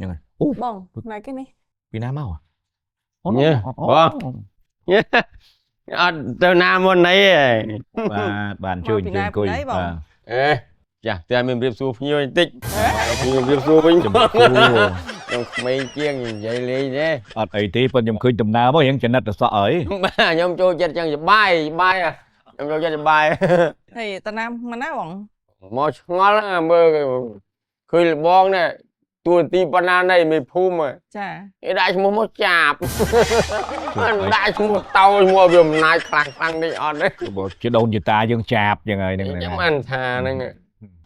ยังไงបងណៃគេនេះពីណាមកញ៉េបងញ៉េអត់ទៅណាមុនអីបានជួយជើងអង្គុយបាទអេចាស់តែមានរៀបសួរភ្ញៀវបន្តិចខ្ញុំរៀបសួរវិញខ្ញុំក្មេងជាងនិយាយលេងទេអត់អីទេប៉ុន្តែខ្ញុំឃើញដំណើរមករៀងចំណិតទៅសក់អីបាទខ្ញុំចូលចិត្តចឹងបាយខ្ញុំចូលចិត្តបាយហើយតាណាមកណាបងមកឆ្ងល់មើលឃើញបងនេះទួនាទីប៉ុណ្ណាណៃមេភូមិចាគេដាក់ឈ្មោះមកចាប់មិនដាក់ឈ្មោះតោឈ្មោះវាអំណាចខ្លាំងនេះអត់ទេបើជាដូនជាតាយើងចាប់យ៉ាងហើយហ្នឹងខ្ញុំមិនថាហ្នឹង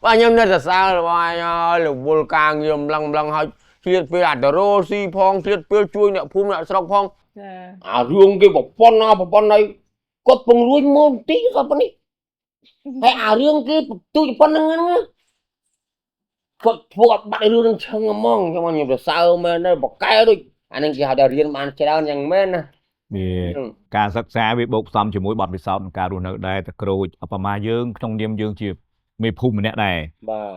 បាទខ្ញុំនៅសរសើររបស់អើយរវល់ការងារម្លឹងហើយឃ្លាតពេលអាតរោស៊ីផងឃ្លាតពេលជួយអ្នកភូមិអ្នកស្រុកផងចាអារឿងគេប្រព័ន្ធអីគាត់ពង្រួញមកបន្តិចគាត់ប៉ុណ្នេះហើយអារឿងគេទូចប៉ុណ្្នឹងគាត់ធ្វើអត់បាត់រឿងនឹងឆឹងហ្មងខ្ញុំសរសើរមែនទេបកែដូចអានឹងគេហៅថារៀនបានច្រើនយ៉ាងមែនណាវាការសិក្សាវាបូកផ្សំជាមួយបទពិសោធន៍ក្នុងការរស់នៅដែរតែក្រូចប្រមាយើងក្នុងនាមយើងជាមេភូមិម្នាក់ដែរ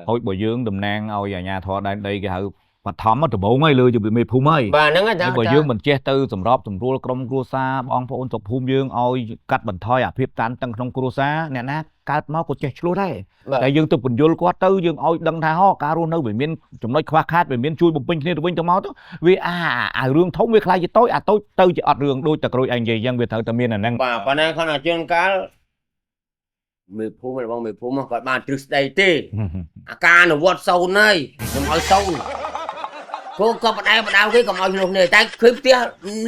ហើយបើយើងតំណាងឲ្យអាជ្ញាធរដែនដីគេហៅបឋមដំបូងហើយលើជាមេភូមិហើយបាទហ្នឹងហើយបើយើងមិនចេះទៅសម្របសម្រួលក្រុមគ្រួសារបងប្អូនស្រុកភូមិយើងឲ្យកាត់បន្ថយអាភាពតានតឹងក្នុងគ្រួសារអ្នកណាកើតមកក៏ចេះឆ្លោះដែរតែយើងទៅបញ្យល់គាត់ទៅយើងឲ្យដឹងថាការរស់នៅវាមានចំណុចខ្វះខាតវាមានជួយបំពេញគ្នាទៅវិញទៅមកទៅវាអារឿងធំវាខ្លាយជាតូចអាតូចទៅជាអត់រឿងដូចតែក្រួយឯងនិយាយអញ្ចឹងវាត្រូវតែមានអាហ្នឹងបាទប៉ុន្តែគាត់អាជនកាលមេភូមិរបស់មេភូមិគាត់បានទ្រឹស្ដីទេអាការអនុវត្តសូនហើយខ្ញុំឲ្យសូនក៏បដៅគេកុំឲ្យឆ្លោះគ្នាតែឃើញផ្ទះ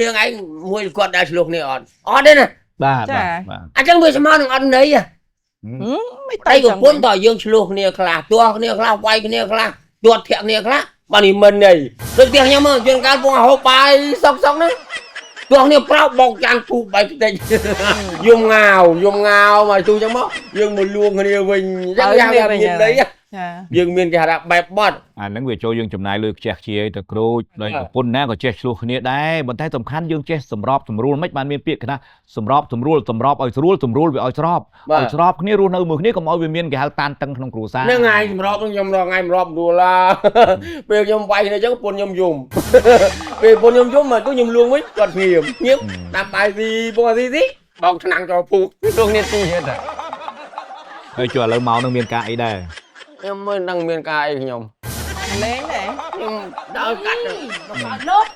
នាងឯងមួយគាត់ដែលឆ្លោះគ្នាអត់ទេណាបាទអញ្ចឹងវាស្មើនឹងអត់ន័យមិនតែប្រពន្ធតើយើងឆ្លោះគ្នាខ្លះទាស់គ្នាខ្លះវាយគ្នាខ្លះទាត់ធាក់គ្នាខ្លះបាននេះមិនន័យដូចផ្ទះខ្ញុំជួនកាលពងហូបបាយសុកហ្នឹងទាស់គ្នាប្រោបបោកចានពូបាយផ្ទៃយំងាវមកទូចឹងមកយើងមកលួងគ្នាវិញអញ្ចឹងយ៉ាងមានន័យយើងមានគេហៅថាបែបបត់អាហ្នឹងវាចូលយើងចំណាយលុយខ្ជះខ្ជាយទៅក្រូចដោយប្រពន្ធណាក៏ចេះឆ្លោះគ្នាដែរប៉ុន្តែសំខាន់យើងចេះសម្របសម្រួលមិនបានមានពាក្យថាសម្របសម្រួលឲ្យស្រួលសម្រួលវាឲ្យស្របគ្នារស់នៅមួយគ្នាកុំឲ្យវាមានគេហៅតានតឹងក្នុងគ្រួសារហ្នឹងហើយសម្របខ្ញុំរងថ្ងៃសម្របដួលពេលខ្ញុំវាយគ្នាអញ្ចឹងប្រពន្ធខ្ញុំយំពេលប្រពន្ធខ្ញុំយំមកទៅខ្ញុំលួងវិញគាត់ងៀមដាំបាយស៊ីពងអាស៊ីបោកឆ្នាំងចូលពូលួងនេះទីហេតុហើយជួឥឡូវមកនឹងមានការអីដែរខ្ញុំមិនដឹងមានការអីខ្ញុំលេងដែរខ្ញុំដើរកាត់លោក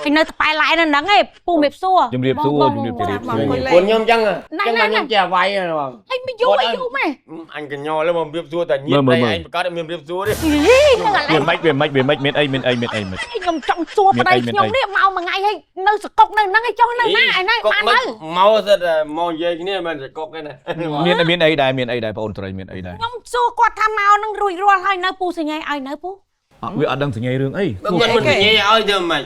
ឯនៅតែឡៃនៅហ្នឹងឯងពូមេផ្សួរជំរាបសួរពួកខ្ញុំអញ្ចឹងខ្ញុំចេះវាយហ្នឹងបងឯងមិនយូរម៉េចអញកញ្ញល់លើមករៀបសួរតែញៀនតែឯងប្រកាសតែមានរៀបសួរទេវាមិនមានអីខ្ញុំចង់សួរប្តីខ្ញុំនេះមកមួយថ្ងៃហើយនៅសកុកនៅហ្នឹងឯងចុះនៅណាឯណៃបានទៅមកសិតមកនិយាយគ្នាមិនសកុកទេណាមានអីដែរបងអូនស្រីមានអីដែរខ្ញុំសួរគាត់ថាមកនឹងរួចរាល់ហើយនៅពូសញ្ញេឲ្យនៅពូវាអត់ដឹងសញ្ញេរឿងអីមិនសញ្ញេឲ្យទៅមិន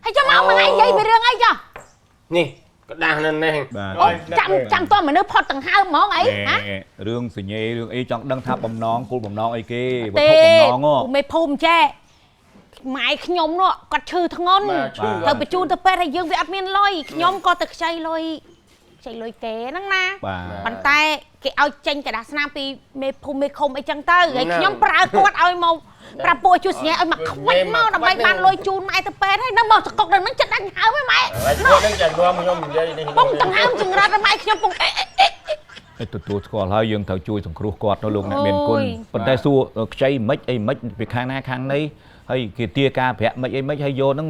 ហើយចាំមកមួយថ្ងៃនិយាយពីរឿងអីចុះនេះក្តាស់នៅនេះចាំតមនុស្សផុតដង្ហើមហ្មងអីហ៎រឿងសញ្ញេរឿងអីចង់ដឹងថាបំណងគោលបំណងអីគេវត្ថុបំណងមេភូមិចេះម៉ែខ្ញុំនោះគាត់ឈឺធ្ងន់ទៅបញ្ជូនទៅពេទ្យហើយយើងវាអត់មានលុយខ្ញុំក៏ទៅខ្ចីលុយគេហ្នឹងណាប៉ុន្តែគេឲ្យចេញกระดาษស្នាមពីមេភូមិមេឃុំអីចឹងទៅហើយខ្ញុំប្រើគាត់ឲ្យមកប្រាប់ពួកជួយសញ្ញាឲ្យមកខ្វាច់មកដើម្បីបានលុយជូនម៉ែទៅពេទ្យហើយនៅមកសកុកដល់ហ្នឹងចិត្តដាច់ហើមហ៎ម៉ែគាត់នឹងចារួមខ្ញុំនិយាយនេះបងដង្ហើមចង្រត់ម៉ែខ្ញុំពងទទួលស្គាល់ហើយយើងត្រូវជួយសង្គ្រោះគាត់នៅលោកអ្នកមានគុណប៉ុន្តែសួរខ្ចីមិនអីមិនពីខាងណាខាងនេះហើយគេទាការប្រាក់មិនអីមិនហើយយកហ្នឹង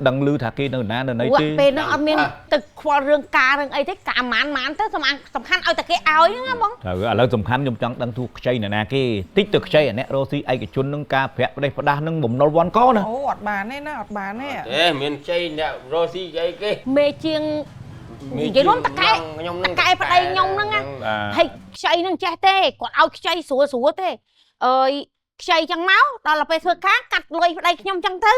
ដឹងឮថាគេនៅណានៅណីទេពេលហ្នឹងអត់មានទឹកខ្វល់រឿងការរឿងអីទេការម៉ានទៅសំខាន់ឲ្យតែគេឲ្យហ្នឹងបងត្រូវឥឡូវសំខាន់ខ្ញុំចង់ដឹងទូខ្ចីនៅណាគេតិចទៅខ្ចីអាអ្នករស់ស៊ីឯកជននឹងការប្រាក់ផ្ដេសផ្ដាស់នឹងបំណុលវ៉ាន់កណាអូអត់បានទេណាអត់បានទេទេមានខ្ចីអ្នករស់ស៊ីអីគេមេជាងនិយាយរួមតកែប្តីខ្ញុំហ្នឹងហើយខ្ចីហ្នឹងចេះទេគាត់ឲ្យខ្ចីស្រួលទេអើយខ្ចីចឹងមកដល់ពេលធ្វើការកាត់លុយប្តីខ្ញុំចឹងទៅ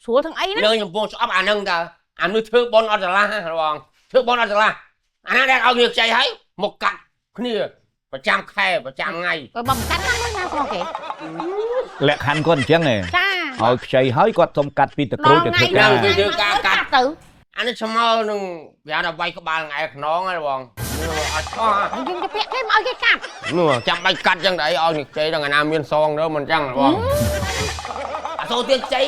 ស្រួលទាំងអីណាលើខ្ញុំពងស្អប់អាហ្នឹងតើអានេះធ្វើបនអត់ឆ្លាស់បងធ្វើបនអត់ឆ្លាស់អាណាដែលឲ្យគ្នាខ្ចីហើយមកកាត់គ្នាប្រចាំខែប្រចាំថ្ងៃក៏បំកាត់ណាស់ណាផងគេលក្ខខណ្ឌគាត់អញ្ចឹងឯងចាឲ្យខ្ចីហើយគាត់សុំកាត់ពីតក្រូចទៅធ្វើការកាត់ទៅអានេះស្មើនឹងវាថាវាយក្បាលថ្ងៃខ្នងហើយបងអត់ឆ្អល់យើងទៅពាក់គេមកឲ្យគេកាត់នោះចាំបាច់កាត់ចឹងតែឲ្យខ្ចីដល់ណាមានសងទៅមិនចឹងបងអត់ចូលទៀតខ្ចី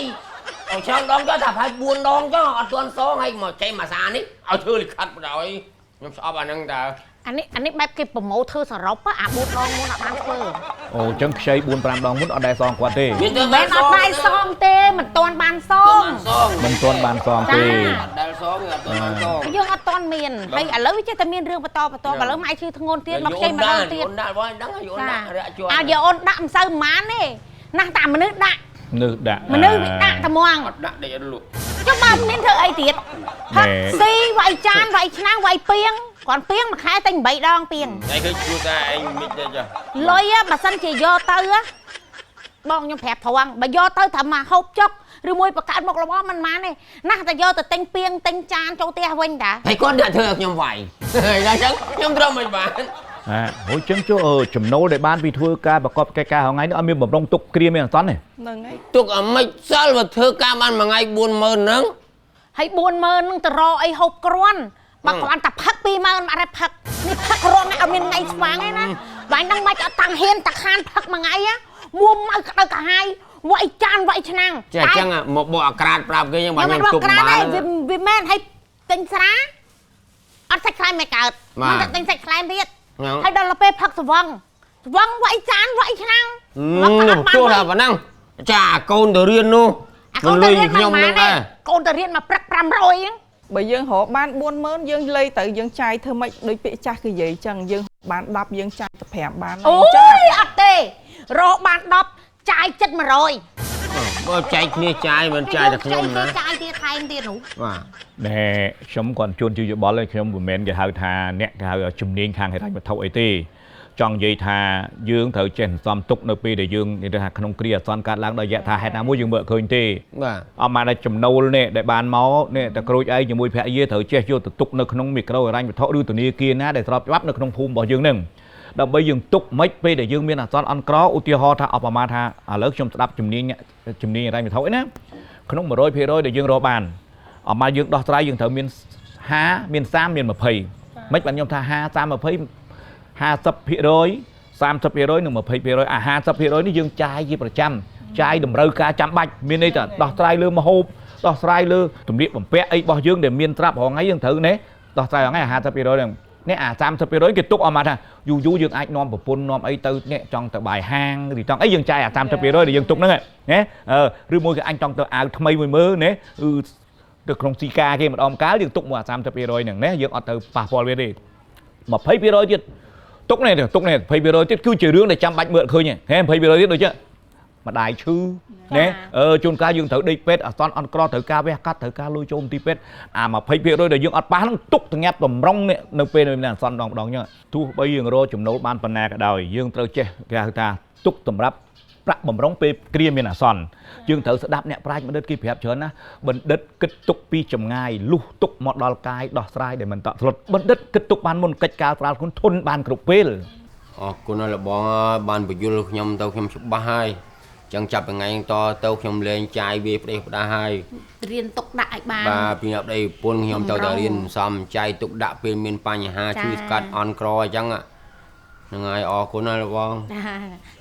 เอาช่างดองcho thà phải buồn đong cho ở tuần số hay mà chạy mà xa níเอาชื่อลิขัดrồi nhưng sao bà nâng ta អានេះបែបគេប្រម៉ូទធ្វើសរុបអា4ដងមុនអត់បានធ្វើ អូចឹងខ្ចី 4-5 ដងមុនអត់ដែរសងគាត់ទេ មានទៅ មិនអត់ដែរសងទេមិនទាន់បានសង មិនទាន់បានសងទេ ដែលសងអត់បានសង យើងអត់ទាន់មានហើយឥឡូវវាចេះតែមានរឿងបន្តឥឡូវម៉ែឈឺធ្ងន់ទៀតមកខ្ចីម្ដងទៀត អូនដាក់បងដឹងហើយអូនដាក់រាក់ជាប់ អាយកអូនដាក់មិនសូវប៉ុន្មានទេណាស់តែមនុស្សដាក់ មនុស្សដាក់ មនុស្សវាដាក់តែហ្មង អត់ដាក់ដេកអត់លក់ ចុះបើមានធ្វើអីទៀតផឹកស៊ីវាយចានវាយឆ្នាំងវាយពីងគាត់ពីងមួយខែតែ8ដងពីង តែឃើញគ្រូតាឯងមិនទេចា លុយបើសិនជាយកទៅបងខ្ញុំប្រាប់ត្រង់បើយកទៅថាមកហូបចុកឬមួយបង្កើតមុខរបរមិនបានទេណាស់តែយកទៅទិញពីងទិញចានចូលផ្ទះវិញតា ហើយគាត់ដាក់ធ្វើឲ្យខ្ញុំវាយហើយអញ្ចឹងខ្ញុំត្រូវមិនបាន ហូចចឹងចុះចំណូលដែលបានពីធ្វើការប្រកបកិច្ចការហងៃនេះអត់មានបំរុងទុកគ្រាមានអត់ទេ នឹងហើយ ទុកអាមិនសិលមកធ្វើការបានមួយថ្ងៃ 40000 ហ្នឹង ហើយ40000ហ្នឹងទៅរកអីហូបគ្រាន់បើគ្រាន់តែផឹក20000អត់ផឹកនេះផឹករងអត់មានថ្ងៃស្វាងទេណាបាញ់ហ្នឹងមិនអត់តាំងហ៊ានតាខានផឹកមួយថ្ងៃមួម៉ៅក្តៅកាហាយវាយចានវាយឆ្នាំង ចាអញ្ចឹងមកបកអាក្រាតប្រាប់គេអញ្ចឹងបើខ្ញុំទុកបាន វាមែនហើយទិញស្រាអត់សាច់ខ្លែងមិនកើតមិនទិញសាច់ខ្លែងទៀតហើយដល់ពេលផឹកស្វឹងវាយចានវាយឆ្នាំង ខ្ញុំទោះថាប៉ុណ្ណឹងចាកូនទៅរៀននោះមិនលុយខ្ញុំនឹងដែរ កូនទៅរៀនមកព្រឹក500ហ្នឹង បើយើងរកបាន40000យើងលៃទៅយើងចាយធ្វើម៉េចដូចពាក្យចាស់គេនិយាយអញ្ចឹងយើងបាន10យើងចាយទៅ5បាន អូយអត់ទេរកបាន10ចាយចិត្ត100 បើចែកគ្នាចាយមិនចាយតែខ្ញុំណា ចាយទៀតថែមទៀតនោះ បាទ ដែលខ្ញុំគាត់ជួនជាយោបល់ឲ្យខ្ញុំមិនមែនគេហៅថាអ្នកគេហៅជំនាញខាងហេដ្ឋារចនាសម្ព័ន្ធអីទេចង់និយាយថាយើងត្រូវចេះសន្សំទុកនៅពេលដែលយើងនិយាយថាក្នុងគ្រាអាសន្នកើតឡើងដោយរយៈថាហេតុណាមួយយើងមើលឃើញទេ បាទ អត់បានតែចំណូលនេះដែលបានមកនេះតែក្រូចឯងជាមួយភរិយាត្រូវចេះយកទៅទុកនៅក្នុងមីក្រូហិរញ្ញវត្ថុឬធនាគារណាដែលស្របច្បាប់នៅក្នុងភូមិរបស់យើងនឹងដើម្បីយើងទុកមិនពេលដែលយើងមានអាសន្នអន់ក្រឧទាហរណ៍ថាអបប្រមាណថាឥឡូវខ្ញុំស្ដាប់ជំនាញហិរញ្ញវត្ថុឯណាក្នុង 100% ដែលយើងរកបានអត់មកយើងដោះស្រាយយើងត្រូវមាន50មាន30មាន20មិនបានខ្ញុំថា50 30% 30% និង 20% អា50% នេះយើងចាយជាប្រចាំចាយតម្រូវការចាំបាច់មានន័យថាដោះស្រាយលើម្ហូបដោះស្រាយលើទំនៀមបំពាក់អីរបស់យើងដែលមានត្រាប់រងថ្ងៃយើងត្រូវណែដោះស្រាយរងថ្ងៃអា50% ហ្នឹងនេះអា30% គេទុកអត់មកថាយូរយើងអាចនាំប្រពន្ធនាំអីទៅអ្នកចង់ទៅបាយហាងឬចង់អីយើងចាយអា 30% ដែលយើងទុកហ្នឹងណាឬមួយក៏អញចង់ទៅអាវថ្មីមួយមើលណាគឺទៅក្នុងស៊ីកាគេម្ដងកាលយើងទុកមកអា 30% ហ្នឹងណាយើងអត់ទៅប៉ះពាល់វាទេ 20% ទៀតទុកនេះ 20% ទៀតគឺជារឿងដែលចាំបាច់មើលឃើញហ៎ 20% ទៀតដូចចឹងម្ដាយឈឺណាជួនកាលយើងត្រូវដេកពេទ្យអាសន្នអន់ក្រត្រូវការវះកាត់ត្រូវការលុយចូលមន្ទីរពេទ្យអា 20% ដែលយើងអត់ប៉ះហ្នឹងទុកទាំងញាប់តម្រុងនេះនៅពេលមានអាសន្នម្ដងចឹងទោះបីយើងរកចំណូលបានប៉ុណ្ណាក៏ដោយយើងត្រូវចេះគេហៅថាទុកសម្រាប់ប្រាក់បំរុងពេលគ្រាមានអាសន្នយើងត្រូវស្ដាប់អ្នកប្រាជ្ញបណ្ឌិតគេប្រាប់ច្រើនណាបណ្ឌិតគិតទុកពីចម្ងាយលុះទុកមកដល់កាយដោះស្រាយដែលមិនតក់ស្លុតបណ្ឌិតគិតទុកបានមុនកិច្ចការស្រាលខ្លួនធន់បានគ្រប់ពេល អរគុណលោកបងបានបញ្យល់ខ្ញុំទៅខ្ញុំច្បាស់ហើយចឹងចាប់ថ្ងៃតទៅខ្ញុំលេងចាយវាផ្ដេសផ្ដាស់ហើយ រៀនទុកដាក់ឲ្យបាន បាទពីអបដីប្រពន្ធខ្ញុំទៅតែរៀនសំចាយទុកដាក់ពេលមានបញ្ហាឈឺស្កាត់អន់ក្រអញ្ចឹងហ្នឹងហើយអរគុណណាលោកបង ច